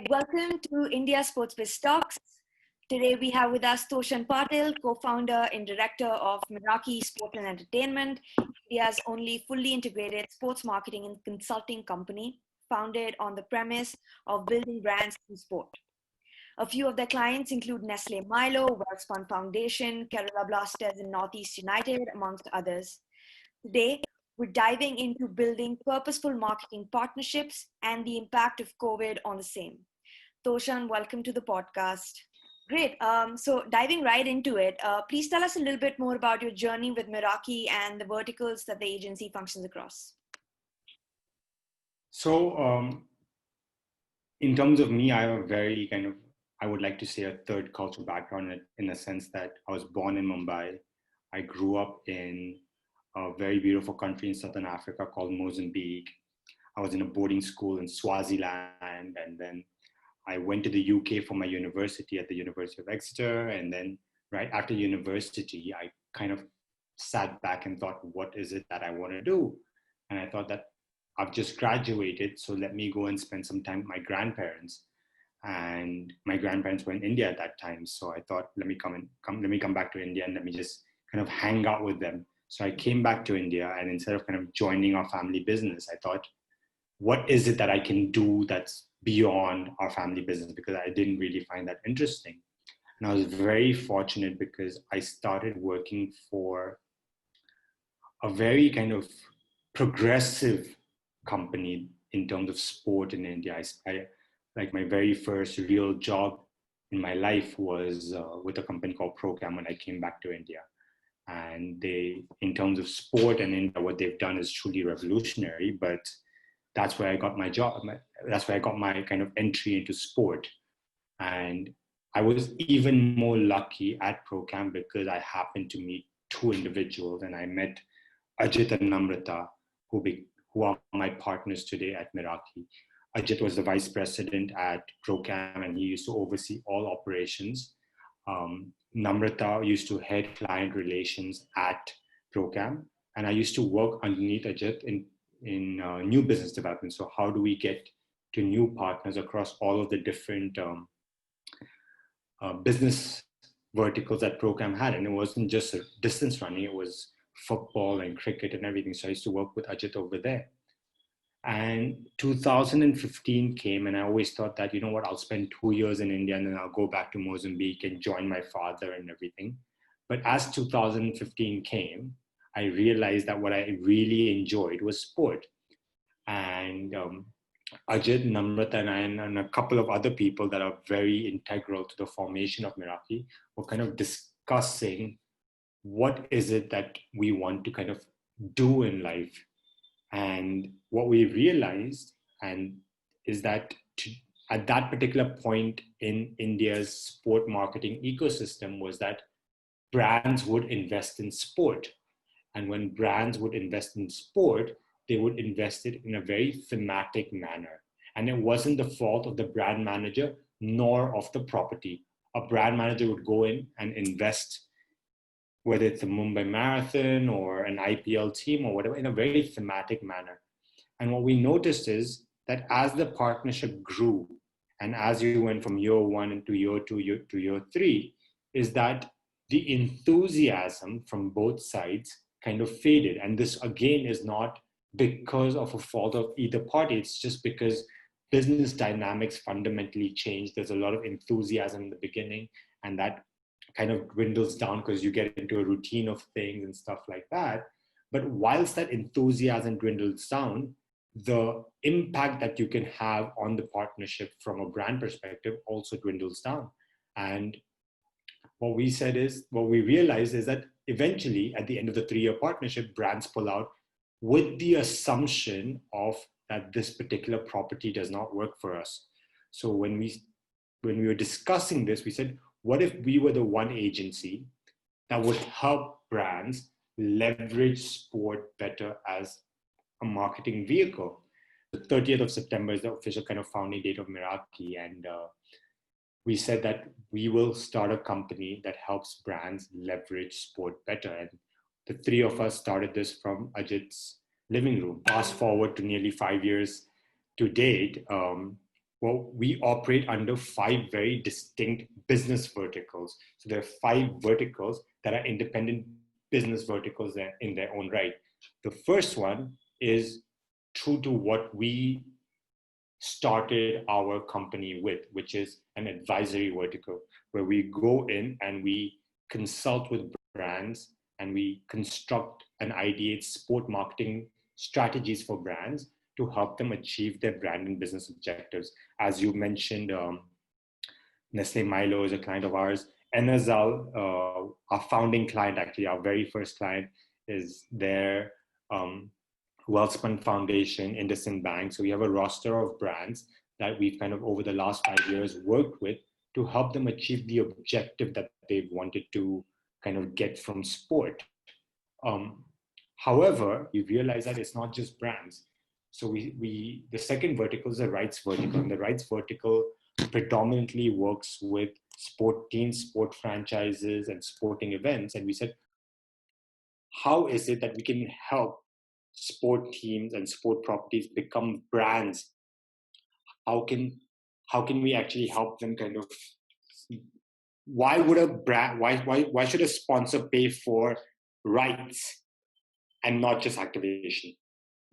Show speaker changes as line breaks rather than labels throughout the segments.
Welcome to India Sportsbiz Talks. Today we have with us Toshan Patil, co-founder and director of Meraki Sport and Entertainment, India's only fully integrated sports marketing and consulting company, founded on the premise of building brands through sport. A few of their clients include Nestle Milo, Welspun Foundation, Kerala Blasters and Northeast United, amongst others. Today, we're diving into building purposeful marketing partnerships and the impact of COVID on the same. Toshan, welcome to the podcast. Great. So diving right into it, please tell us a little bit more about your journey with Meraki and the verticals that the agency functions across.
So in terms of me, I have a very I would like to say a third cultural background in the sense that I was born in Mumbai. I grew up in a very beautiful country in Southern Africa called Mozambique. I was in a boarding school in Swaziland, and then I went to the UK for my university at the University of Exeter. And then right after university, I kind of sat back and thought, what is it that I want to do? And I thought that I've just graduated, so let me go and spend some time with my grandparents. And my grandparents were in India at that time. So I thought, let me come back to India and let me just kind of hang out with them. So I came back to India, and instead of kind of joining our family business, I thought, what is it that I can do that's beyond our family business? Because I didn't really find that interesting. And I was very fortunate because I started working for a very kind of progressive company in terms of sport in India. I like my very first real job in my life was with a company called Procam when I came back to India. And they, in terms of sport and India, what they've done is truly revolutionary, but that's where I got my job. That's where I got my kind of entry into sport. And I was even more lucky at Procam because I happened to meet two individuals, and I met Ajit and Namrata, who are my partners today at Meraki. Ajit was the vice president at Procam, and he used to oversee all operations. Namrata used to head client relations at Procam, and I used to work underneath Ajit in new business development. So how do we get to new partners across all of the different business verticals that Procam had? And it wasn't just a distance running, it was football and cricket and everything. So I used to work with Ajit over there. And 2015 came, and I always thought that, you know what, I'll spend 2 years in India and then I'll go back to Mozambique and join my father and everything. But as 2015 came, I realized that what I really enjoyed was sport. And Ajit, Namrata, and I, and a couple of other people that are very integral to the formation of Meraki were kind of discussing what is it that we want to kind of do in life. And what we realized is that at that particular point in India's sport marketing ecosystem was that brands would invest in sport. And when brands would invest in sport, they would invest it in a very thematic manner. And it wasn't the fault of the brand manager nor of the property. A brand manager would go in and invest, whether it's a Mumbai Marathon or an IPL team or whatever, in a very thematic manner. And what we noticed is that as the partnership grew, and as you went from year one into year two to year three, is that the enthusiasm from both sides kind of faded. And this, again, is not because of a fault of either party. It's just because business dynamics fundamentally changed. There's a lot of enthusiasm in the beginning, and that kind of dwindles down because you get into a routine of things and stuff like that. But whilst that enthusiasm dwindles down, the impact that you can have on the partnership from a brand perspective also dwindles down. And what we realized is that eventually at the end of the 3-year partnership, brands pull out with the assumption of that this particular property does not work for us. So when we were discussing this, we said, what if we were the one agency that would help brands leverage sport better as a marketing vehicle? The 30th of September is the official kind of founding date of Meraki. And we said that we will start a company that helps brands leverage sport better. And the three of us started this from Ajit's living room. Fast forward to nearly 5 years to date, Well, we operate under 5 very distinct business verticals. So there are 5 verticals that are independent business verticals in their own right. The first one is true to what we started our company with, which is an advisory vertical, where we go in and we consult with brands and we construct and ideate sport marketing strategies for brands to help them achieve their brand and business objectives. As you mentioned, Nestle Milo is a client of ours. Enazal, our founding client, actually, our very first client, is their Wellspun Foundation, IndusInd Bank. So we have a roster of brands that we've kind of over the last 5 years worked with to help them achieve the objective that they've wanted to kind of get from sport. However, we realize that it's not just brands. So the second vertical is the rights vertical, and the rights vertical predominantly works with sport teams, sport franchises, and sporting events. And we said, how is it that we can help sport teams and sport properties become brands? How can we actually help them kind of? Why would a brand? Why should a sponsor pay for rights and not just activation?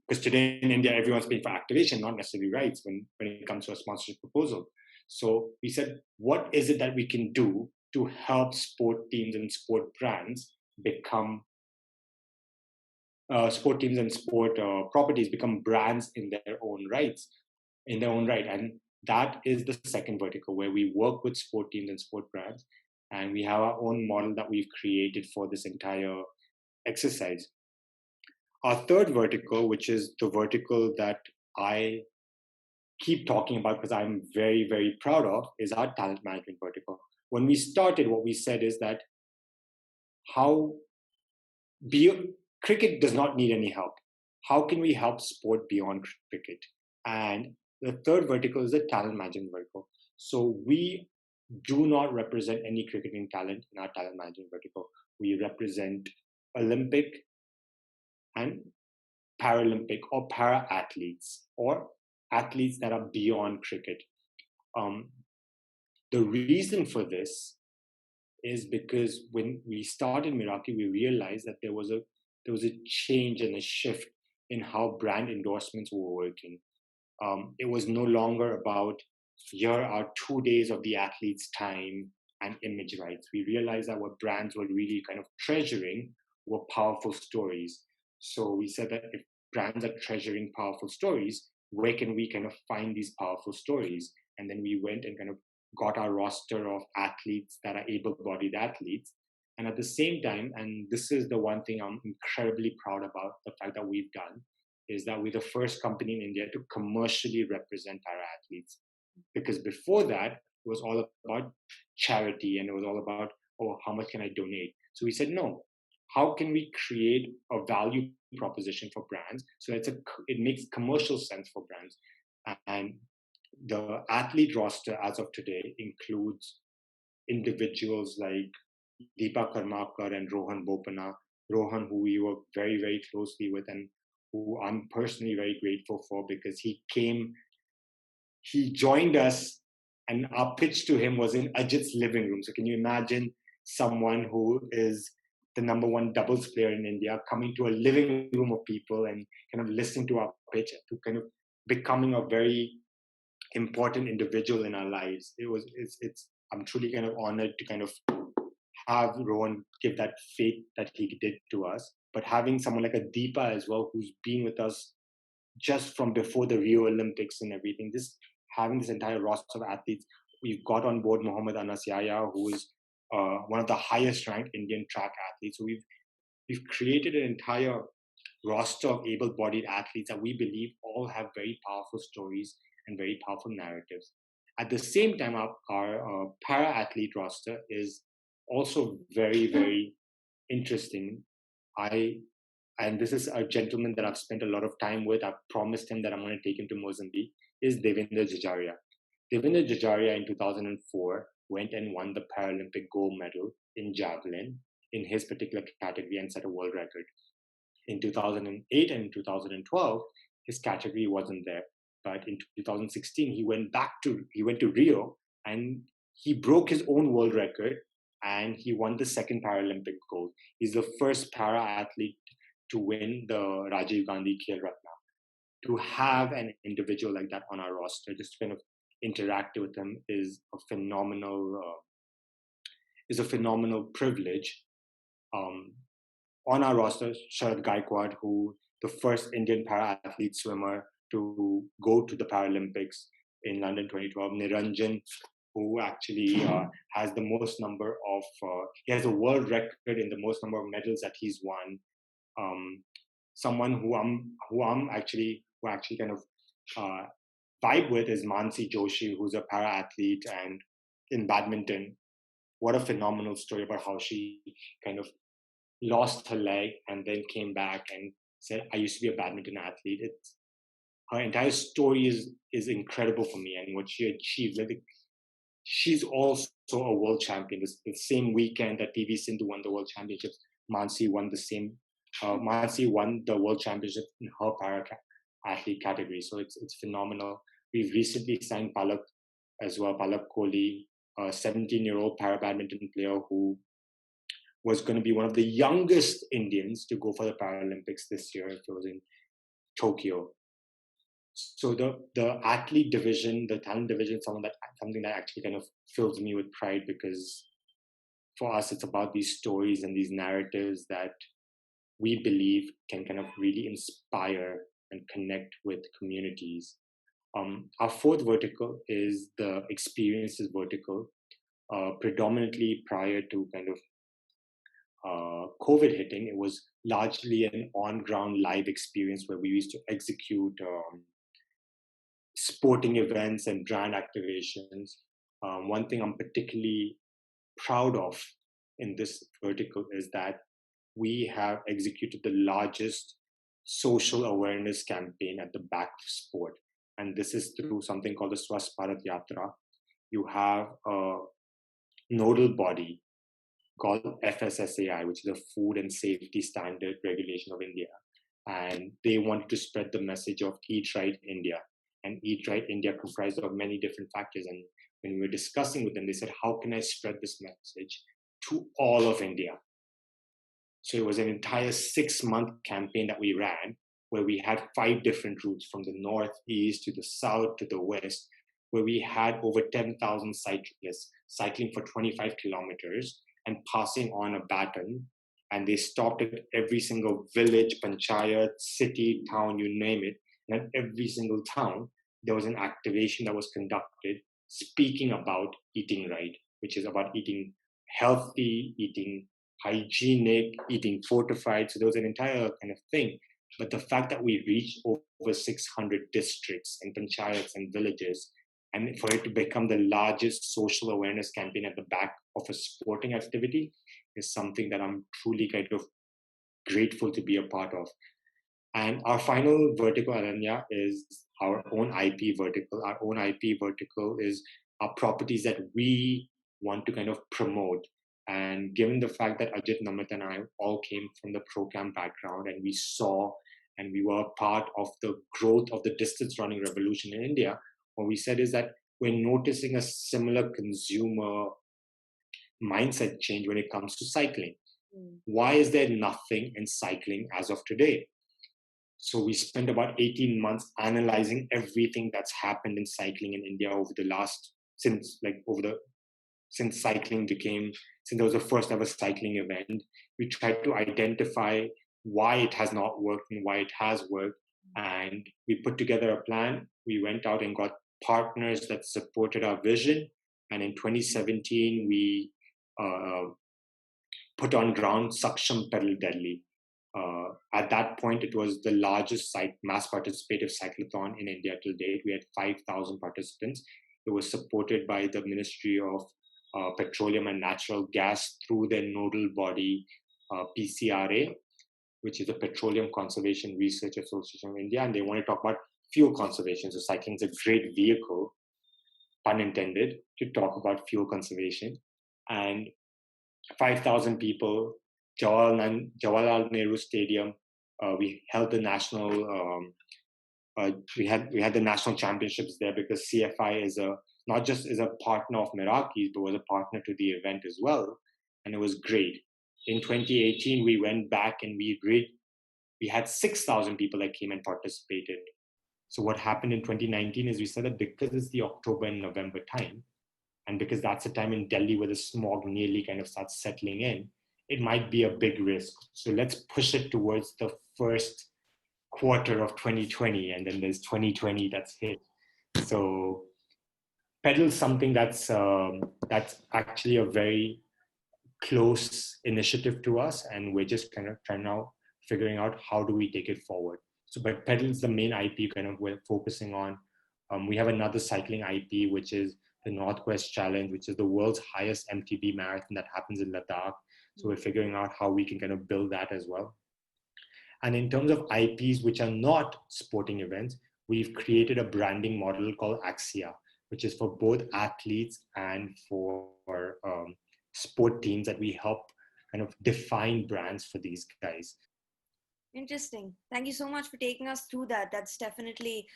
Because today in India, everyone's paying for activation, not necessarily rights when it comes to a sponsorship proposal. So we said, what is it that we can do to help sport teams and sport brands become sport teams and sport properties become brands in their own rights, and that is the second vertical, where we work with sport teams and sport brands, and we have our own model that we've created for this entire exercise. Our third vertical, which is the vertical that I keep talking about because I'm very, very proud of, is our talent management vertical. When we started, what we said is that cricket does not need any help. How can we help sport beyond cricket? And the third vertical is the talent management vertical. So we do not represent any cricketing talent in our talent management vertical. We represent Olympic and Paralympic or para athletes, or athletes that are beyond cricket. The reason for this is because when we started Meraki, we realized that there was a change and a shift in how brand endorsements were working. It was no longer about, here are 2 days of the athlete's time and image rights. We realized that what brands were really kind of treasuring were powerful stories. So we said that if brands are treasuring powerful stories, where can we kind of find these powerful stories? And then we went and kind of got our roster of athletes that are able-bodied athletes. And at the same time, and this is the one thing I'm incredibly proud about, the fact that we've done, is that we're the first company in India to commercially represent para-athletes. Because before that, it was all about charity, and it was all about, oh, how much can I donate? So we said, no, how can we create a value proposition for brands so that it makes commercial sense for brands? And the athlete roster as of today includes individuals like Deepa Karmakar and Rohan Bopana. Rohan, who we work very, very closely with, and who I'm personally very grateful for, because he joined us, and our pitch to him was in Ajit's living room. So can you imagine someone who is the number one doubles player in India coming to a living room of people and kind of listening to our pitch, to kind of becoming a very important individual in our lives? I'm truly kind of honored to kind of have Rohan give that faith that he did to us. But having someone like a Deepa as well, who's been with us just from before the Rio Olympics and everything, just having this entire roster of athletes. We've got on board Mohammad Anas Yahya, who is one of the highest ranked Indian track athletes. So we've created an entire roster of able-bodied athletes that we believe all have very powerful stories and very powerful narratives. At the same time, our para-athlete roster is also very, very interesting. And this is a gentleman that I've spent a lot of time with. I've promised him that I'm going to take him to Mozambique, is Devendra Jajaria. Devendra Jajaria in 2004 went and won the Paralympic gold medal in javelin in his particular category and set a world record. In 2008 and 2012, his category wasn't there. But in 2016, he went to Rio, and he broke his own world record, and he won the second Paralympic gold. He's the first para athlete to win the Rajiv Gandhi Khel Ratna. To have an individual like that on our roster, just kind of interact with him, is a phenomenal privilege. On our roster, Sharad Gaikwad, who the first Indian para-athlete swimmer to go to the Paralympics in London 2012, Niranjan, who actually has the most number of, he has a world record in the most number of medals that he's won. Someone who actually kind of vibe with is Mansi Joshi, who's a para-athlete, and in badminton, what a phenomenal story about how she kind of lost her leg and then came back and said, I used to be a badminton athlete. Her entire story is incredible for me, and what she achieved. Like, she's also a world champion. The same weekend that PV Sindhu won the world championships, Mansi won the world championship in her para athlete category. So it's phenomenal. We've recently signed Palak as well, Palak Kohli, a 17-year-old para badminton player who was going to be one of the youngest Indians to go for the Paralympics this year. It was in Tokyo. So the athlete division, the talent division, something that actually kind of fills me with pride, because for us, it's about these stories and these narratives that we believe can kind of really inspire and connect with communities. Our fourth vertical is the experiences vertical. Predominantly prior to kind of COVID hitting, it was largely an on-ground live experience where we used to execute sporting events and brand activations. One thing I'm particularly proud of in this vertical is that we have executed the largest social awareness campaign at the back of sport. And this is through something called the Swasth Bharat Yatra. You have a nodal body called FSSAI, which is the Food and Safety Standard Regulation of India. And they wanted to spread the message of Eat Right India. And Eat Right India comprised of many different factors. And when we were discussing with them, they said, how can I spread this message to all of India? So it was an entire 6-month campaign that we ran, where we had 5 different routes from the north, east, to the south, to the west, where we had over 10,000 cyclists cycling for 25 kilometers and passing on a baton. And they stopped at every single village, panchayat, city, town, you name it. And at every single town, there was an activation that was conducted speaking about eating right, which is about eating healthy, eating hygienic, eating fortified. So there was an entire kind of thing. But the fact that we reached over 600 districts and panchayats and villages, and for it to become the largest social awareness campaign at the back of a sporting activity, is something that I'm truly kind of grateful to be a part of. And our final vertical, Ananya, is our own IP vertical. Our own IP vertical is our properties that we want to kind of promote. And given the fact that Ajit, Namit, and I all came from the pro-cam background, and we saw and we were part of the growth of the distance running revolution in India, what we said is that we're noticing a similar consumer mindset change when it comes to cycling. Why is there nothing in cycling as of today? So we spent about 18 months analyzing everything that's happened in cycling in India over the last, since there was the first ever cycling event. We tried to identify why it has not worked and why it has worked. And we put together a plan. We went out and got partners that supported our vision. And in 2017, we put on ground Saksham Patil Delhi. At that point, it was the largest mass participative cyclothon in India till date. We had 5,000 participants. It was supported by the Ministry of Petroleum and Natural Gas through their nodal body, PCRA, which is the Petroleum Conservation Research Association of India. And they want to talk about fuel conservation. So cycling is a great vehicle, pun intended, to talk about fuel conservation. And 5,000 people, Jawaharlal Nehru Stadium. We held the national we had the national championships there because CFI is not just a partner of Meraki, but was a partner to the event as well, and it was great. In 2018, we went back and we had 6,000 people that came and participated. So what happened in 2019 is we said that because it's the October and November time, and because that's the time in Delhi where the smog nearly kind of starts settling in, it might be a big risk. So let's push it towards the first quarter of 2020, and then there's 2020 that's hit. So Patil is something that's actually a very close initiative to us, and we're just kind of trying now figuring out how do we take it forward. So, but Patil is the main IP kind of we're focusing on. We have another cycling IP, which is the Northwest Challenge, which is the world's highest MTB marathon that happens in Ladakh. So we're figuring out how we can kind of build that as well. And in terms of IPs, which are not sporting events, we've created a branding model called Axia, which is for both athletes and for sport teams that we help kind of define brands for these guys.
Interesting. Thank you so much for taking us through that. That's definitely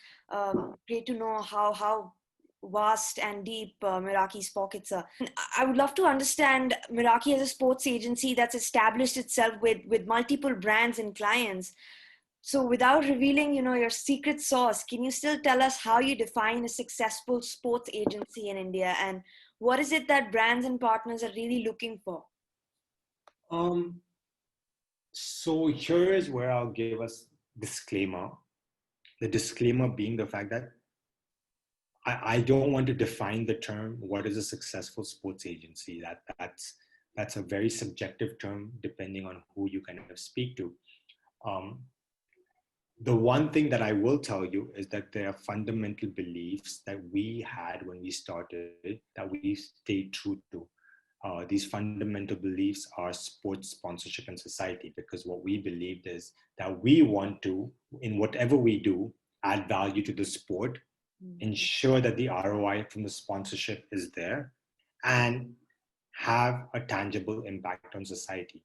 great to know how vast and deep Meraki's pockets are. I would love to understand Meraki as a sports agency that's established itself with multiple brands and clients. So without revealing, your secret sauce, can you still tell us how you define a successful sports agency in India, and what is it that brands and partners are really looking for?
So here is where I'll give us disclaimer. The disclaimer being the fact that I don't want to define the term what is a successful sports agency. That's a very subjective term depending on who you kind of speak to. The one thing that I will tell you is that there are fundamental beliefs that we had when we started that we stayed true to. These fundamental beliefs are sports, sponsorship, and society, because what we believed is that we want to, in whatever we do, add value to the sport, ensure that the ROI from the sponsorship is there, and have a tangible impact on society.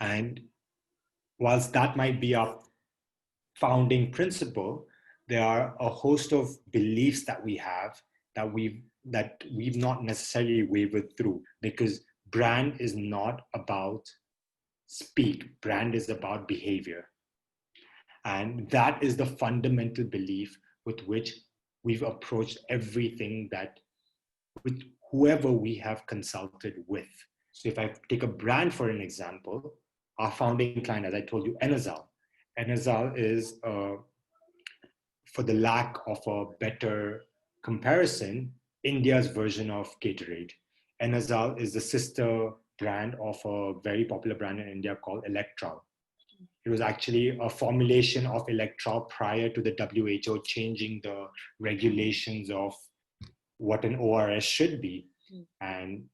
And whilst that might be our founding principle, there are a host of beliefs that we have that we've not necessarily wavered through, because brand is not about speak, brand is about behavior. And that is the fundamental belief with which we've approached everything with whoever we have consulted with. So if I take a brand for an example, our founding client, as I told you, Enazal. Enazal is, for the lack of a better comparison, India's version of Gatorade. Enazal is the sister brand of a very popular brand in India called Electrol. It was actually a formulation of Electrol prior to the WHO changing the regulations of what an ORS should be. And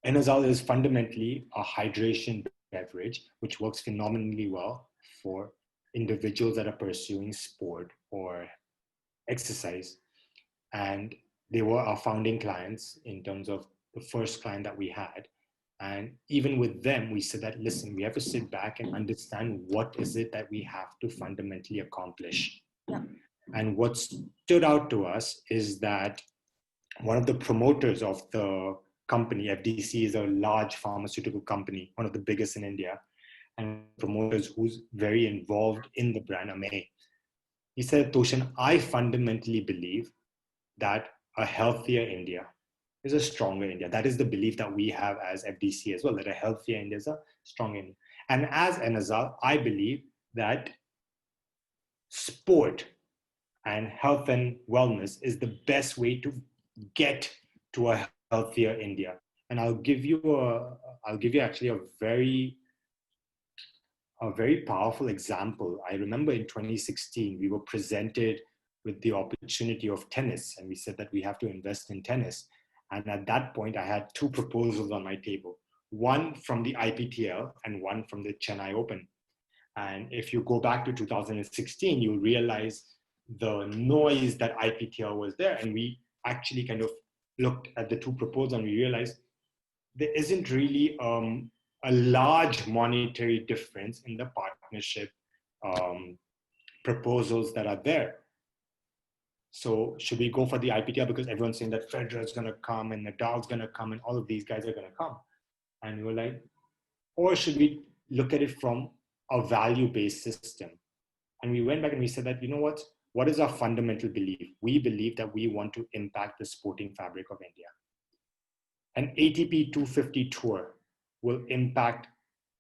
Enazal is fundamentally a hydration beverage, which works phenomenally well for individuals that are pursuing sport or exercise. And they were our founding clients in terms of the first client that we had. And even with them, we said that, listen, we have to sit back and understand what is it that we have to fundamentally accomplish.
Yeah.
And what stood out to us is that one of the promoters of the company, FDC is a large pharmaceutical company, one of the biggest in India, and promoters who's very involved in the brand, Ame. He said, Toshan, I fundamentally believe that a healthier India is a stronger India. That is the belief that we have as FDC as well, that a healthier India is a strong India. And as Enazal, I believe that sport and health and wellness is the best way to get to a healthier India. And I'll give you actually a very powerful example. I remember in 2016, we were presented with the opportunity of tennis, and we said that we have to invest in tennis. And at that point, I had two proposals on my table, one from the IPTL and one from the Chennai Open. And if you go back to 2016, you'll realize the noise that IPTL was there. And we actually kind of looked at the two proposals and we realized there isn't really a large monetary difference in the partnership proposals that are there. So should we go for the IPTL because everyone's saying that Federer is going to come and Nadal's going to come and all of these guys are going to come? And we're like, or should we look at it from a value-based system? And we went back and we said that, you know what is our fundamental belief? We believe that we want to impact the sporting fabric of India. An ATP 250 tour will impact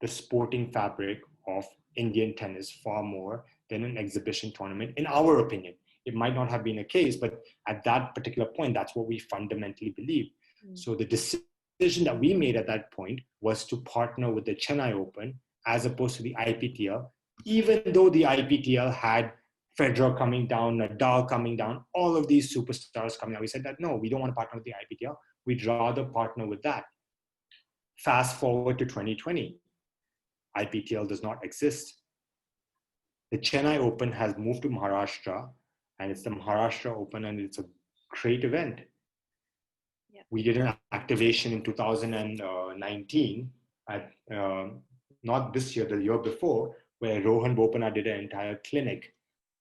the sporting fabric of Indian tennis far more than an exhibition tournament, in our opinion. It might not have been a case, but at that particular point, that's what we fundamentally believe. So the decision that we made at that point was to partner with the Chennai Open as opposed to the IPTL, even though the IPTL had Federer coming down, Nadal coming down, all of these superstars coming out. We said that, no, we don't want to partner with the IPTL. We'd rather partner with that. Fast forward to 2020. IPTL does not exist. The Chennai Open has moved to Maharashtra, and it's the Maharashtra Open, and it's a great event.
Yeah.
We did an activation in 2019, at, not this year, the year before, where Rohan Bopana did an entire clinic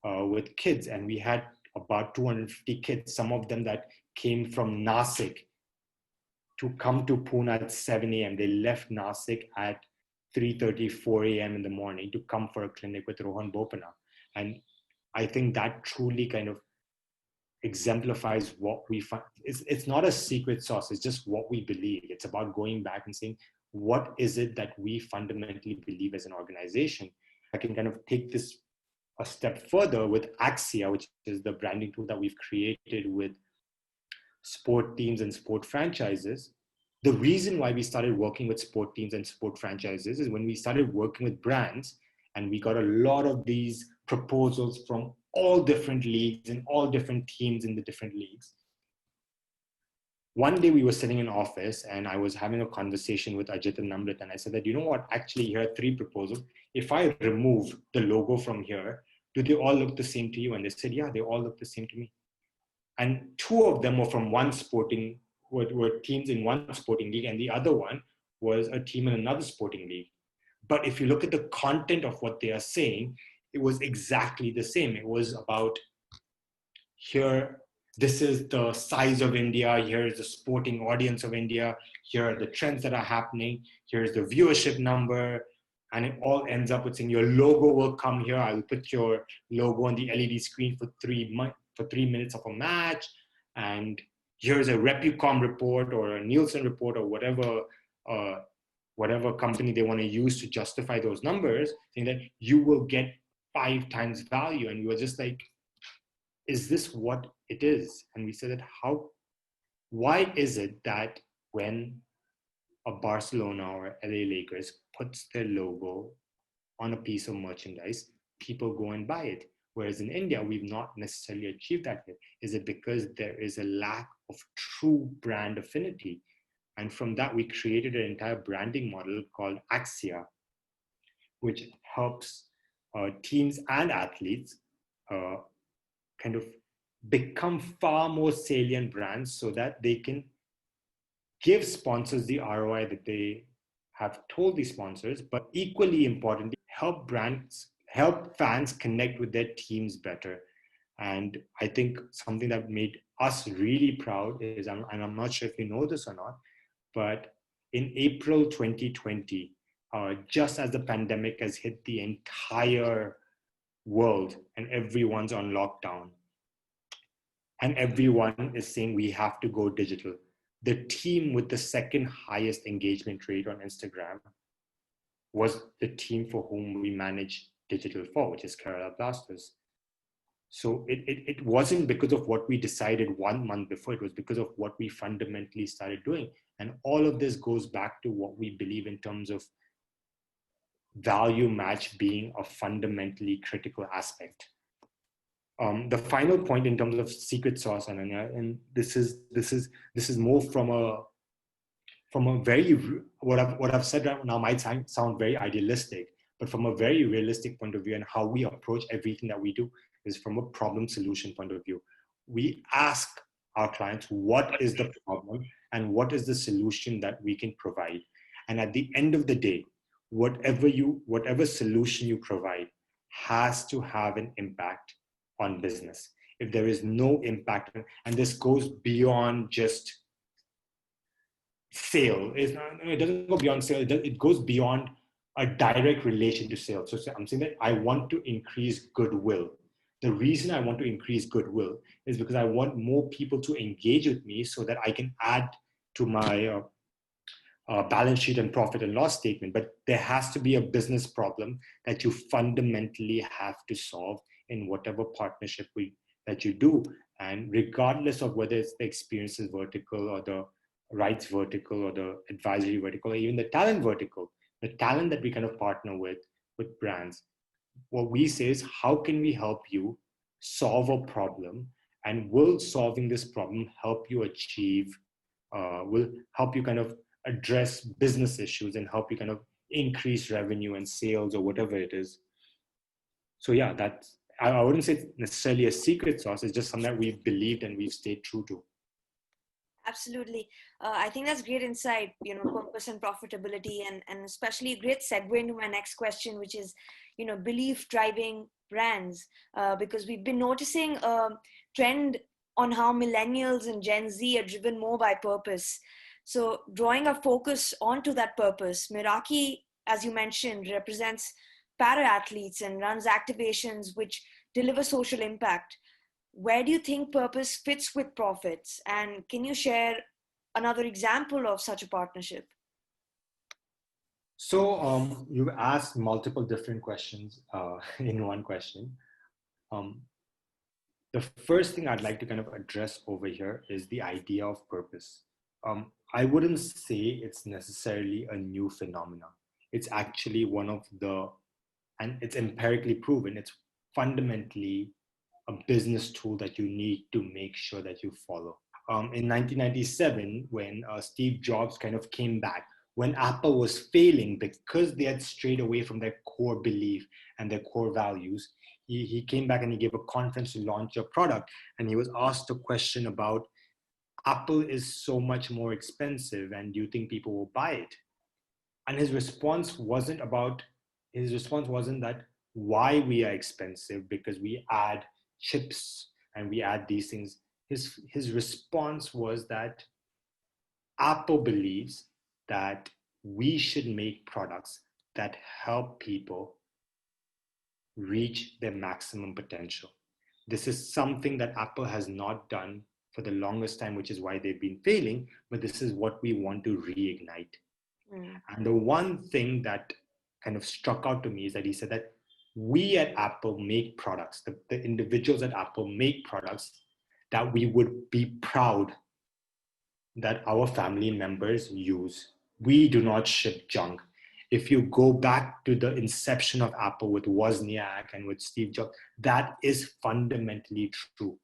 with kids, and we had about 250 kids, some of them that came from Nasik to come to Pune at 7 a.m. They left Nasik at 3:30, 4 a.m. in the morning to come for a clinic with Rohan Bopana. And I think that truly kind of exemplifies what we find. It's not a secret sauce. It's just what we believe. It's about going back and saying, what is it that we fundamentally believe as an organization? I can kind of take this a step further with Axia, which is the branding tool that we've created with sport teams and sport franchises. The reason why we started working with sport teams and sport franchises is when we started working with brands, and we got a lot of these proposals from all different leagues and all different teams in the different leagues. One day we were sitting in office and I was having a conversation with Ajit and Namrit, and I said that, you know what, actually here are 3 proposals. If I remove the logo from here, do they all look the same to you? And they said, yeah, they all look the same to me. And 2 of them were from were teams in one sporting league, and the other one was a team in another sporting league. But if you look at the content of what they are saying, it was exactly the same. It was about, here, this is the size of India, here is the sporting audience of India, here are the trends that are happening, here's the viewership number, and it all ends up with saying your logo will come here, I'll put your logo on the LED screen for 3 minutes of a match, and here's a Repucom report or a Nielsen report or whatever company they want to use to justify those numbers, saying that you will get 5 times value. And we were just like, is this what it is? And we said that why is it that when a Barcelona or LA Lakers puts their logo on a piece of merchandise, people go and buy it? Whereas in India, we've not necessarily achieved that yet. Is it because there is a lack of true brand affinity? And from that, we created an entire branding model called Axia, which helps teams and athletes kind of become far more salient brands so that they can give sponsors the ROI that they have told the sponsors, but equally importantly, help fans connect with their teams better. And I think something that made us really proud is, and I'm not sure if you know this or not, but in April 2020, just as the pandemic has hit the entire world and everyone's on lockdown, and everyone is saying we have to go digital, the team with the second highest engagement rate on Instagram was the team for whom we manage digital for, which is Kerala Blasters. So it wasn't because of what we decided 1 month before, it was because of what we fundamentally started doing. And all of this goes back to what we believe in terms of value match being a fundamentally critical aspect. The final point in terms of secret sauce, Ananya, and this is more from a very, what I've said right now might sound very idealistic, but from a very realistic point of view, and how we approach everything that we do is from a problem solution point of view. We ask our clients, what is the problem and what is the solution that we can provide? And at the end of the day, whatever solution you provide has to have an impact on business. If there is no impact, and this goes beyond just sale, it doesn't go beyond sale, it goes beyond a direct relation to sales. So I'm saying that I want to increase goodwill. The reason I want to increase goodwill is because I want more people to engage with me so that I can add to my balance sheet and profit and loss statement. But there has to be a business problem that you fundamentally have to solve in whatever partnership that you do. And regardless of whether it's the experiences vertical or the rights vertical or the advisory vertical or even the talent vertical, the talent that we kind of partner with brands, what we say is, how can we help you solve a problem, and will solving this problem help you achieve, will help you kind of address business issues and help you kind of increase revenue and sales or whatever it is. So yeah, that's, I wouldn't say it's necessarily a secret sauce. It's just something that we've believed and we've stayed true to.
Absolutely. I think that's great insight, purpose and profitability, and especially a great segue into my next question, which is, belief driving brands, because we've been noticing a trend on how millennials and Gen Z are driven more by purpose. So drawing a focus onto that purpose, Meraki, as you mentioned, represents para athletes and runs activations which deliver social impact. Where do you think purpose fits with profits? And can you share another example of such a partnership?
So you've asked multiple different questions in one question. The first thing I'd like to kind of address over here is the idea of purpose. I wouldn't say it's necessarily a new phenomenon. It's actually one of the, and it's empirically proven, it's fundamentally a business tool that you need to make sure that you follow. In 1997, when Steve Jobs kind of came back, when Apple was failing because they had strayed away from their core belief and their core values, he came back and he gave a conference to launch a product. And he was asked a question about, Apple is so much more expensive, and do you think people will buy it? And his response wasn't that why we are expensive because we add chips and we add these things. His response was that Apple believes that we should make products that help people reach their maximum potential. This is something that Apple has not done for the longest time, which is why they've been failing, but this is what we want to reignite. And the one thing that kind of struck out to me is that he said that we at Apple make products, the individuals at Apple make products that we would be proud that our family members use. We do not ship junk. If you go back to the inception of Apple with Wozniak and with Steve Jobs, that is fundamentally true.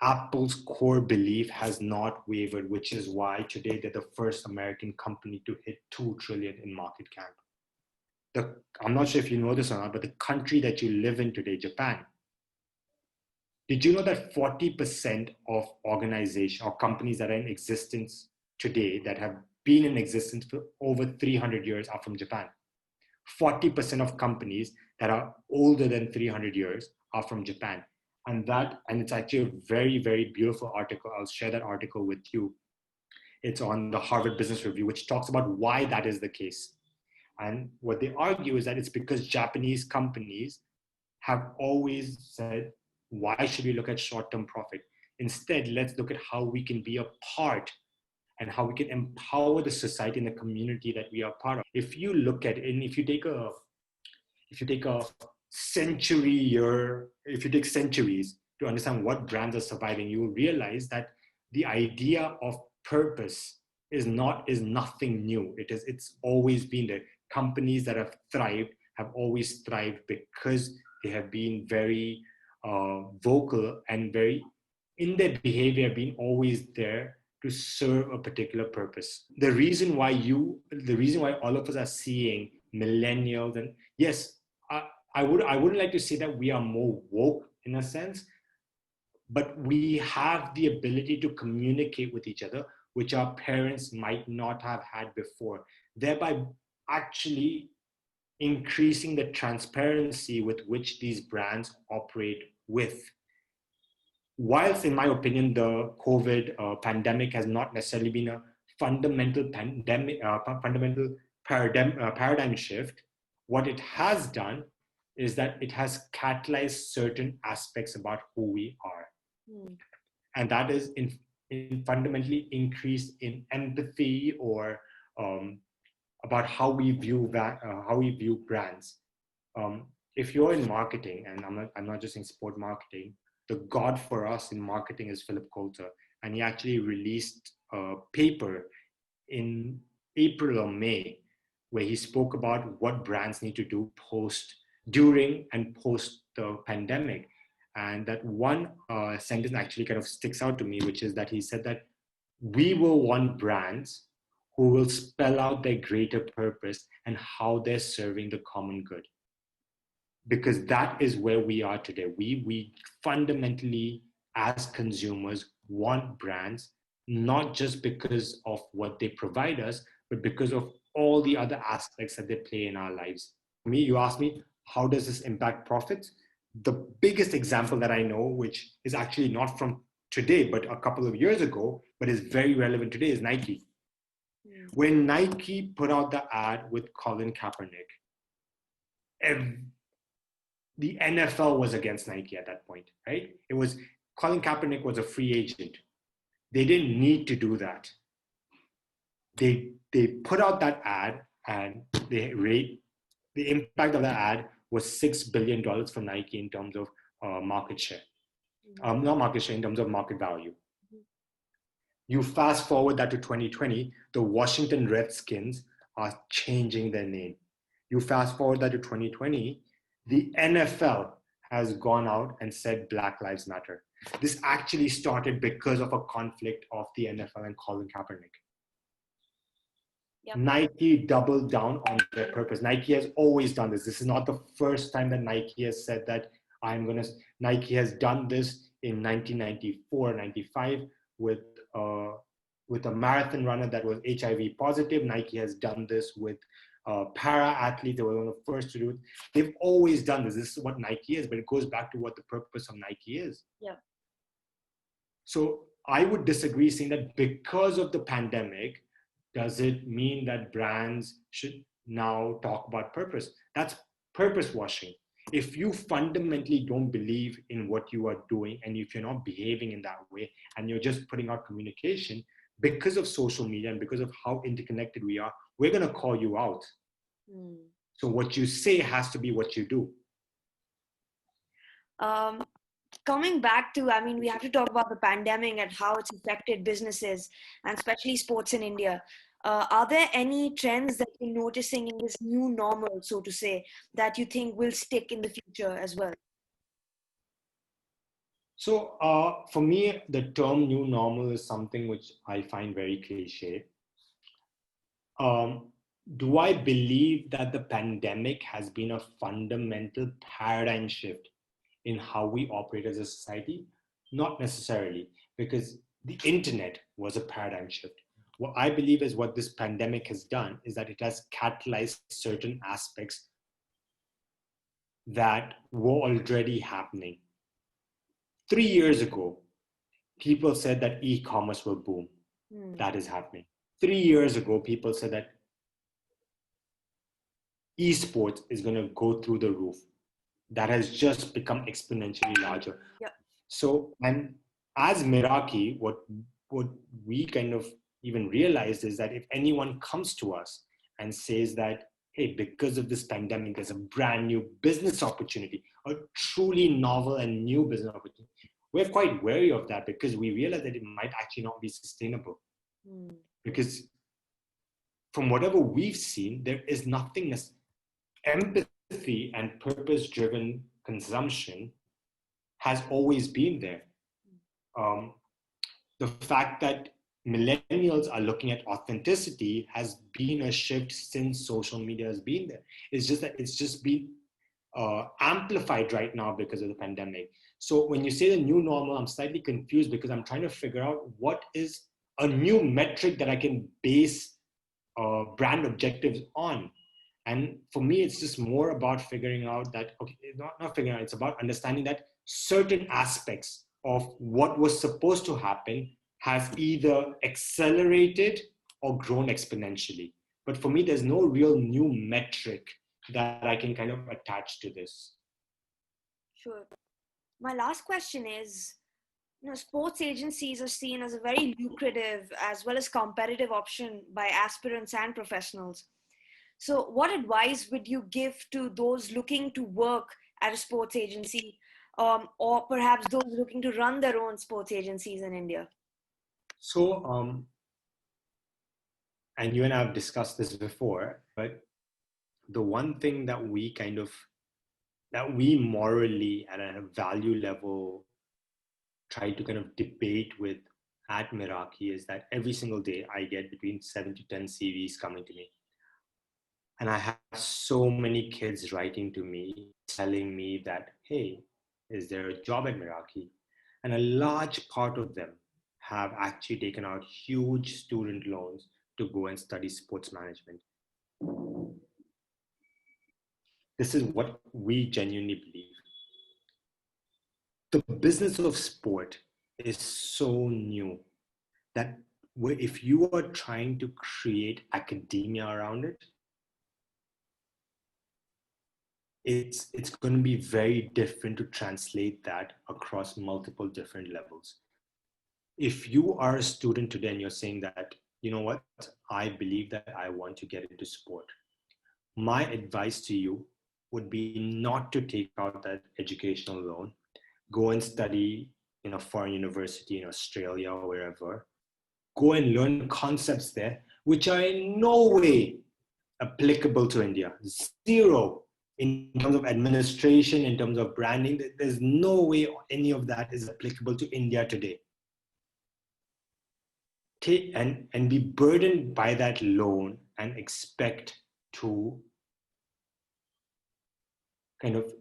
Apple's core belief has not wavered, which is why today they're the first American company to hit 2 trillion in market cap. I'm not sure if you know this or not, but the country that you live in today, Japan, did you know that 40% of organizations or companies that are in existence today that have been in existence for over 300 years are from Japan? 40% of companies that are older than 300 years are from Japan. And it's actually a very, very beautiful article. I'll share that article with you. It's on the Harvard Business Review, which talks about why that is the case. And what they argue is that it's because Japanese companies have always said, why should we look at short-term profit? Instead, let's look at how we can be a part and how we can empower the society and the community that we are part of. If you look at it, and if you take centuries to understand what brands are surviving, you will realize that the idea of purpose is nothing new. It's always been there. Companies that have thrived have always thrived because they have been very vocal and very, in their behavior, being always there to serve a particular purpose. The reason why all of us are seeing millennials, and yes, I wouldn't like to say that we are more woke in a sense, but we have the ability to communicate with each other, which our parents might not have had before, thereby actually increasing the transparency with which these brands operate with. Whilst, in my opinion, the COVID pandemic has not necessarily been a fundamental paradigm shift, what it has done is that it has catalyzed certain aspects about who we are. And that is in fundamentally increased in empathy or about how we view brands. If you're in marketing, and I'm not just in sport marketing, the god for us in marketing is Philip Coulter, and he actually released a paper in April or May where he spoke about what brands need to do during and post the pandemic. And that one sentence actually kind of sticks out to me, which is that he said that we will want brands who will spell out their greater purpose and how they're serving the common good. Because that is where we are today. We fundamentally, as consumers, want brands, not just because of what they provide us, but because of all the other aspects that they play in our lives. You ask me, how does this impact profits? The biggest example that I know, which is actually not from today, but a couple of years ago, but is very relevant today, is Nike. When Nike put out the ad with Colin Kaepernick, the NFL was against Nike at that point, right? It was Colin Kaepernick was a free agent. They didn't need to do that. They put out that ad, and the impact of that ad was $6 billion for Nike in terms of market share. Not market share, in terms of market value. You fast forward that to 2020, the Washington Redskins are changing their name. You fast forward that to 2020, the NFL has gone out and said Black Lives Matter. This actually started because of a conflict of the NFL and Colin Kaepernick. Yep. Nike doubled down on their purpose. Nike has always done this. This is not the first time that Nike has said that Nike has done this in 1994, 95 with a marathon runner that was HIV positive. Nike has done this with para athletes. They were one of the first to do it. They've always done this. This is what Nike is, but it goes back to what the purpose of Nike is.
Yeah.
So I would disagree saying that because of the pandemic, does it mean that brands should now talk about purpose? That's purpose washing. If you fundamentally don't believe in what you are doing, and if you're not behaving in that way, and you're just putting out communication, because of social media and because of how interconnected we are, we're going to call you out. So what you say has to be what you do.
Coming back to, we have to talk about the pandemic and how it's affected businesses and especially sports in India. Are there any trends that you're noticing in this new normal, so to say, that you think will stick in the future as well?
So for me, the term new normal is something which I find very cliche. Do I believe that the pandemic has been a fundamental paradigm shift in how we operate as a society? Not necessarily, because the internet was a paradigm shift. What I believe is what this pandemic has done is that it has catalyzed certain aspects that were already happening. 3 years ago, people said that e-commerce will boom. That is happening. 3 years ago, people said that esports is going to go through the roof. That has just become exponentially larger.
Yep.
So, and as Meraki, what we kind of even realized is that if anyone comes to us and says that, hey, because of this pandemic, there's a brand new business opportunity, a truly novel and new business opportunity, we're quite wary of that because we realize that it might actually not be sustainable. Because from whatever we've seen, there is nothing as empathy and purpose-driven consumption has always been there. The fact that millennials are looking at authenticity has been a shift since social media has been there. It's just that it's just been amplified right now because of the pandemic. So when you say the new normal, I'm slightly confused because I'm trying to figure out what is a new metric that I can base brand objectives on. And for me, it's just more about figuring out that, okay, not figuring out, it's about understanding that certain aspects of what was supposed to happen has either accelerated or grown exponentially. But for me, there's no real new metric that I can kind of attach to this.
Sure. My last question is, sports agencies are seen as a very lucrative as well as competitive option by aspirants and professionals. So, what advice would you give to those looking to work at a sports agency, or perhaps those looking to run their own sports agencies in India?
So, and you and I have discussed this before, but the one thing that we morally at a value level try to kind of debate with at Meraki is that every single day I get between 7 to 10 CVs coming to me. And I have so many kids writing to me, telling me that, hey, is there a job at Meraki? And a large part of them have actually taken out huge student loans to go and study sports management. This is what we genuinely believe. The business of sport is so new that if you are trying to create academia around it, it's going to be very different to translate that across multiple different levels. If you are a student today and you're saying that, you know what, I believe that I want to get into sport, my advice to you would be not to take out that educational loan, go and study in a foreign university in Australia or wherever, go and learn concepts there, which are in no way applicable to India. Zero in terms of administration, in terms of branding. There's no way any of that is applicable to India today. And be burdened by that loan and expect to kind of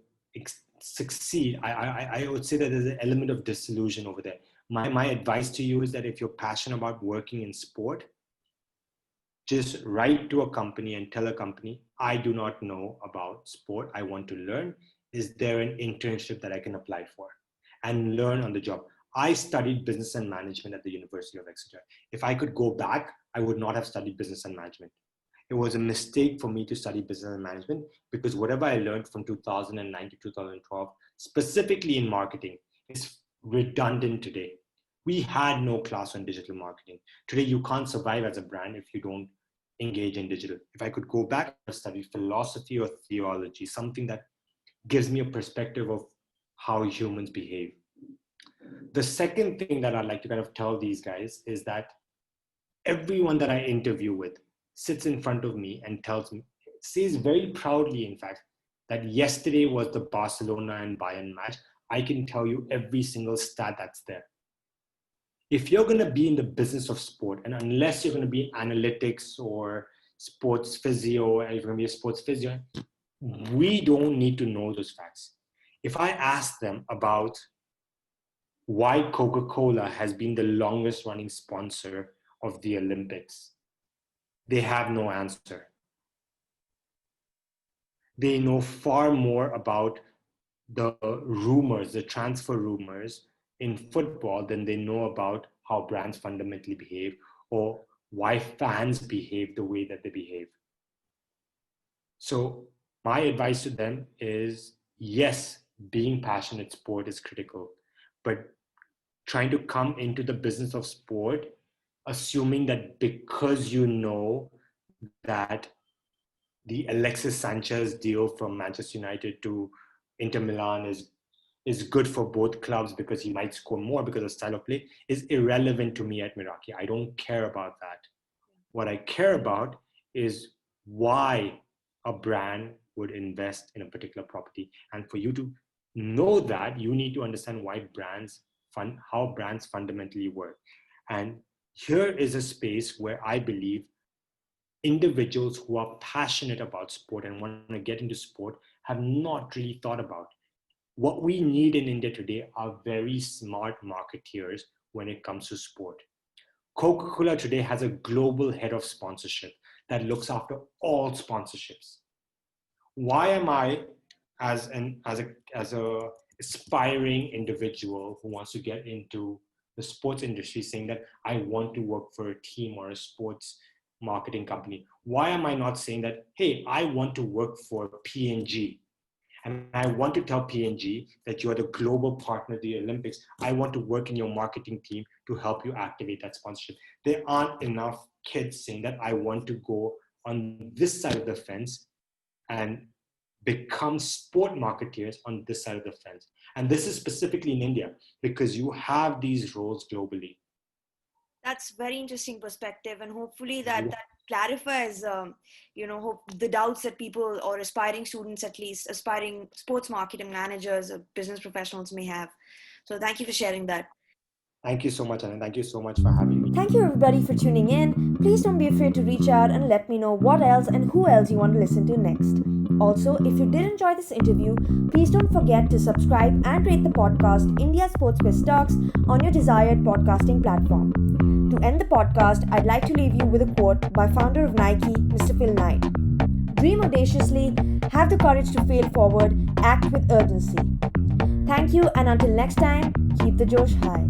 succeed. I would say that there's an element of disillusion over there. My advice to you is that if you're passionate about working in sport, just write to a company and tell a company, I do not know about sport. I want to learn. Is there an internship that I can apply for? And learn on the job. I studied business and management at the University of Exeter. If I could go back, I would not have studied business and management. It was a mistake for me to study business and management because whatever I learned from 2009 to 2012, specifically in marketing, is redundant today. We had no class on digital marketing. Today, you can't survive as a brand if you don't engage in digital. If I could go back and study philosophy or theology, something that gives me a perspective of how humans behave. The second thing that I'd like to kind of tell these guys is that everyone that I interview with sits in front of me and says very proudly, in fact, that yesterday was the Barcelona and Bayern match. I can tell you every single stat that's there. If you're going to be in the business of sport, and unless you're going to be analytics or sports physio, and you're going to be a sports physio, we don't need to know those facts. If I ask them about why Coca-Cola has been the longest running sponsor of the Olympics, they have no answer. They know far more about the rumors, the transfer rumors in football than they know about how brands fundamentally behave or why fans behave the way that they behave. So my advice to them is, yes, being passionate sport is critical, but trying to come into the business of sport, assuming that because you know that the Alexis Sanchez deal from Manchester United to Inter Milan is good for both clubs because he might score more because of style of play is irrelevant to me at Meraki. I don't care about that. What I care about is why a brand would invest in a particular property. And for you to know that, you need to understand how brands fundamentally work. And here is a space where I believe individuals who are passionate about sport and want to get into sport have not really thought about. What we need in India today are very smart marketeers when it comes to sport. Coca-Cola today has a global head of sponsorship that looks after all sponsorships. why am I, as a aspiring individual who wants to get into the sports industry, saying that I want to work for a team or a sports marketing company? Why am I not saying that, hey, I want to work for P&G, and I want to tell P&G that you are the global partner of the Olympics. I want to work in your marketing team to help you activate that sponsorship. There aren't enough kids saying that I want to go on this side of the fence and become sport marketeers on this side of the fence. And this is specifically in India because you have these roles globally.
That's very interesting perspective, and hopefully that clarifies, the doubts that people or aspiring students, at least aspiring sports marketing managers or business professionals may have. So thank you for sharing that.
Thank you so much, Anand. Thank you so much for having me.
Thank you everybody for tuning in. Please don't be afraid to reach out and let me know what else and who else you want to listen to next. Also, if you did enjoy this interview, please don't forget to subscribe and rate the podcast India Sportsbiz Talks on your desired podcasting platform. To end the podcast, I'd like to leave you with a quote by founder of Nike, Mr. Phil Knight. Dream audaciously, have the courage to fail forward, act with urgency. Thank you, and until next time, keep the Josh high.